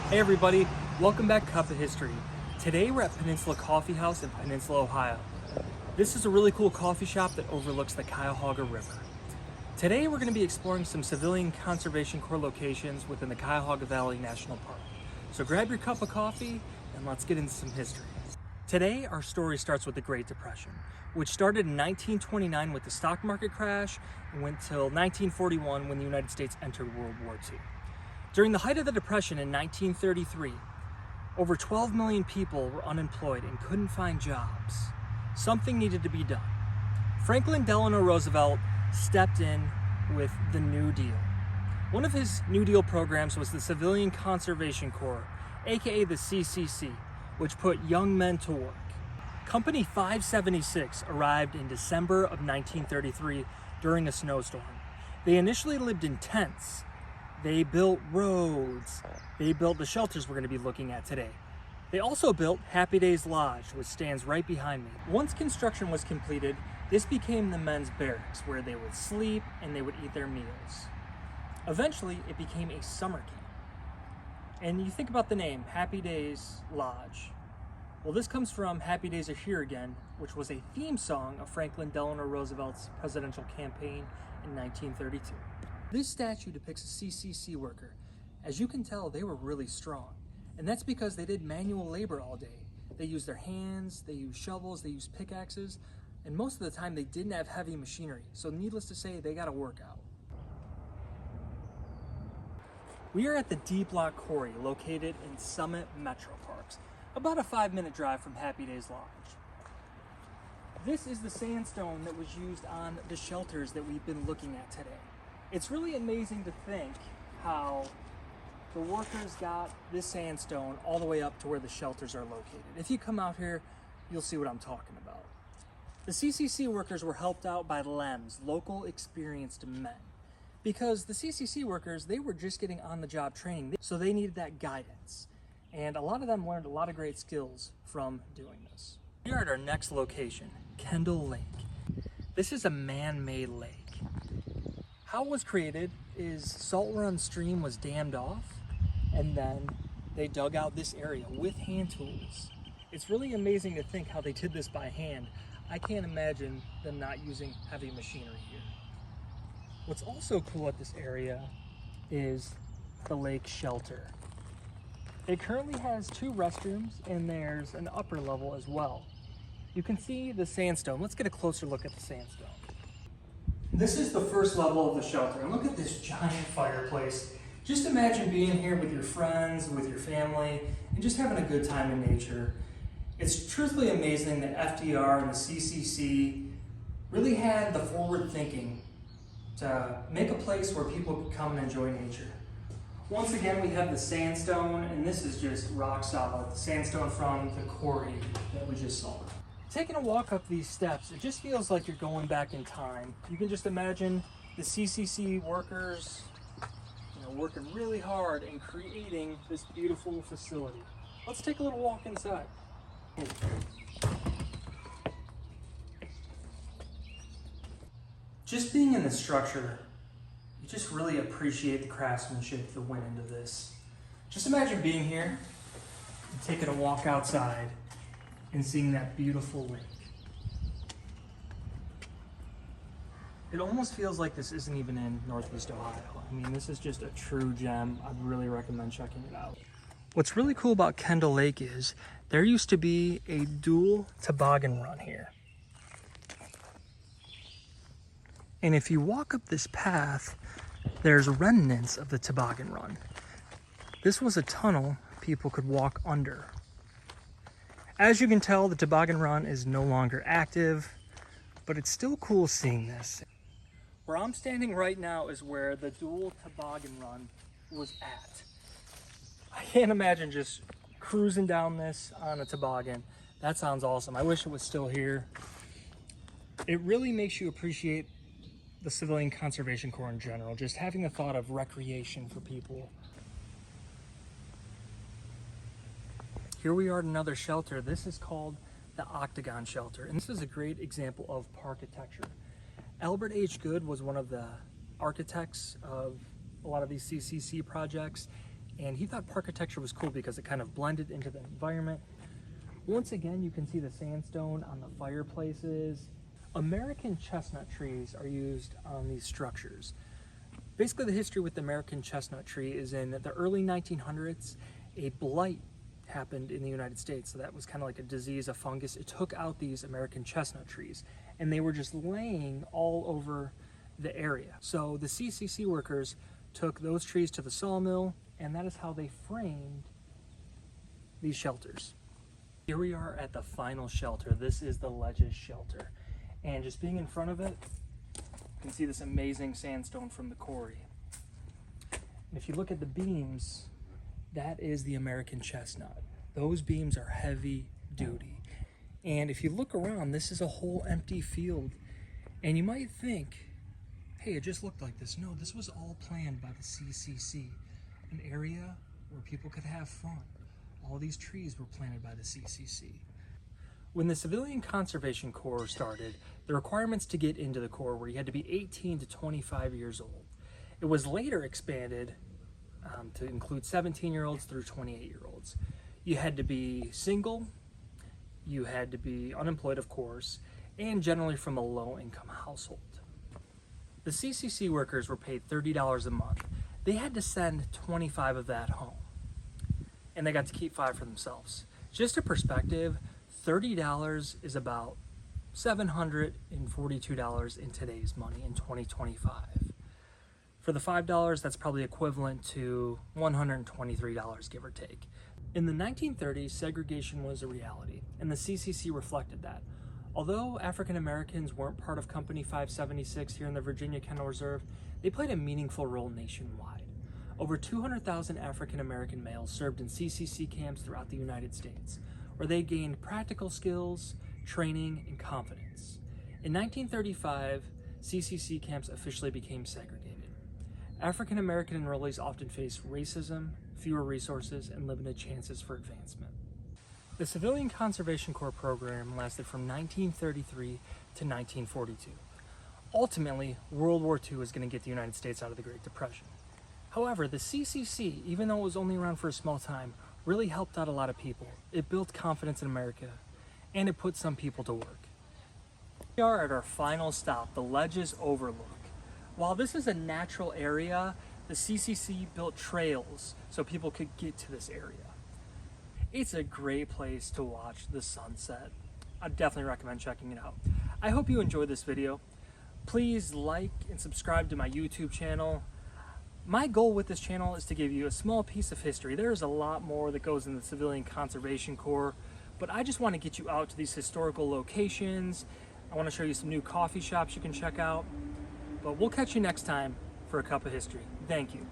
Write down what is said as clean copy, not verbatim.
Hey everybody, welcome back to Cup of History. Today we're at Peninsula Coffee House in Peninsula, Ohio. This is a really cool coffee shop that overlooks the Cuyahoga River. Today we're going to be exploring some civilian conservation corps locations within the Cuyahoga Valley National Park. So grab your cup of coffee and let's get into some history. Today our story starts with the Great Depression, which started in 1929 with the stock market crash and went till 1941 when the United States entered World War II. During the height of the Depression in 1933, over 12 million people were unemployed and couldn't find jobs. Something needed to be done. Franklin Delano Roosevelt stepped in with the New Deal. One of his New Deal programs was the Civilian Conservation Corps, aka the CCC, which put young men to work. Company 576 arrived in December of 1933 during a snowstorm. They initially lived in tents. They built roads. They built the shelters we're going to be looking at today. They also built Happy Days Lodge, which stands right behind me. Once construction was completed, this became the men's barracks where they would sleep and they would eat their meals. Eventually, it became a summer camp. And you think about the name, Happy Days Lodge. Well, this comes from Happy Days Are Here Again, which was a theme song of Franklin Delano Roosevelt's presidential campaign in 1932. This statue depicts a CCC worker. As you can tell, they were really strong. And that's because they did manual labor all day. They used their hands, they used shovels, they used pickaxes, and most of the time they didn't have heavy machinery. So needless to say, they got a workout. We are at the D Block Quarry located in Summit Metro Parks, about a 5-minute drive from Happy Days Lodge. This is the sandstone that was used on the shelters that we've been looking at today. It's really amazing to think how the workers got this sandstone all the way up to where the shelters are located. If you come out here, you'll see what I'm talking about. The CCC workers were helped out by LEMs, local experienced men, because the CCC workers, they were just getting on-the-job training, so they needed that guidance. And a lot of them learned a lot of great skills from doing this. We are at our next location, Kendall Lake. This is a man-made lake. How it was created is Salt Run Stream was dammed off, and then they dug out this area with hand tools. It's really amazing to think how they did this by hand. I can't imagine them not using heavy machinery here. What's also cool at this area is the lake shelter. It currently has 2 restrooms and there's an upper level as well. You can see the sandstone. Let's get a closer look at the sandstone. This is the first level of the shelter, and look at this giant fireplace. Just imagine being here with your friends, with your family, and just having a good time in nature. It's truthfully amazing that FDR and the CCC really had the forward thinking to make a place where people could come and enjoy nature. Once again, we have the sandstone, and this is just rock solid, the sandstone from the quarry that we just saw. Taking a walk up these steps, it just feels like you're going back in time. You can just imagine the CCC workers, working really hard and creating this beautiful facility. Let's take a little walk inside. Just being in the structure, you just really appreciate the craftsmanship that went into this. Just imagine being here and taking a walk outside and seeing that beautiful lake. It almost feels like this isn't even in Northeast Ohio. I mean, this is just a true gem. I'd really recommend checking it out. What's really cool about Kendall Lake is there used to be a dual toboggan run here. And if you walk up this path, there's remnants of the toboggan run. This was a tunnel people could walk under. As you can tell, the toboggan run is no longer active, but it's still cool seeing this. Where I'm standing right now is where the dual toboggan run was at. I can't imagine just cruising down this on a toboggan. That sounds awesome. I wish it was still here. It really makes you appreciate the Civilian Conservation Corps in general, just having the thought of recreation for people. Here we are at another shelter. This is called the Octagon shelter, and this is a great example of parkitecture. Albert H. Good was one of the architects of a lot of these CCC projects, And he thought Parkitecture was cool because it kind of blended into the environment. Once again, you can see the sandstone on the fireplaces. American chestnut trees are used on these structures. Basically, the history with the American chestnut tree is in the early 1900s, a blight happened in the United States. So that was kind of like a disease, a fungus. It took out these American chestnut trees, and they were just laying all over the area. So the CCC workers took those trees to the sawmill, and that is how they framed these shelters. Here we are at the final shelter. This is the Ledges shelter. And just being in front of it, you can see this amazing sandstone from the quarry. And if you look at the beams, that is the American chestnut. Those beams are heavy duty. And if you look around, this is a whole empty field. And you might think, hey, it just looked like this. No, this was all planned by the CCC, an area where people could have fun. All these trees were planted by the CCC. When the Civilian Conservation Corps started, the requirements to get into the Corps were you had to be 18 to 25 years old. It was later expanded to include 17-year-olds through 28-year-olds. You had to be single, you had to be unemployed, of course, and generally from a low-income household. The CCC workers were paid $30 a month. They had to send 25 of that home, and they got to keep 5 for themselves. Just a perspective, $30 is about $742 in today's money in 2025. For the $5, that's probably equivalent to $123, give or take. In the 1930s, segregation was a reality, and the CCC reflected that. Although African Americans weren't part of Company 576 here in the Virginia Kennel Reserve, they played a meaningful role nationwide. Over 200,000 African American males served in CCC camps throughout the United States, where they gained practical skills, training, and confidence. In 1935, CCC camps officially became segregated. African American enrollees often faced racism, fewer resources, and limited chances for advancement. The Civilian Conservation Corps program lasted from 1933 to 1942. Ultimately, World War II was going to get the United States out of the Great Depression. However, the CCC, even though it was only around for a small time, really helped out a lot of people. It built confidence in America, and it put some people to work. We are at our final stop, the Ledges Overlook. While this is a natural area, the CCC built trails so people could get to this area. It's a great place to watch the sunset. I definitely recommend checking it out. I hope you enjoyed this video. Please like and subscribe to my YouTube channel. My goal with this channel is to give you a small piece of history. There's a lot more that goes in the Civilian Conservation Corps, but I just want to get you out to these historical locations. I want to show you some new coffee shops you can check out. But we'll catch you next time for a cup of history. Thank you.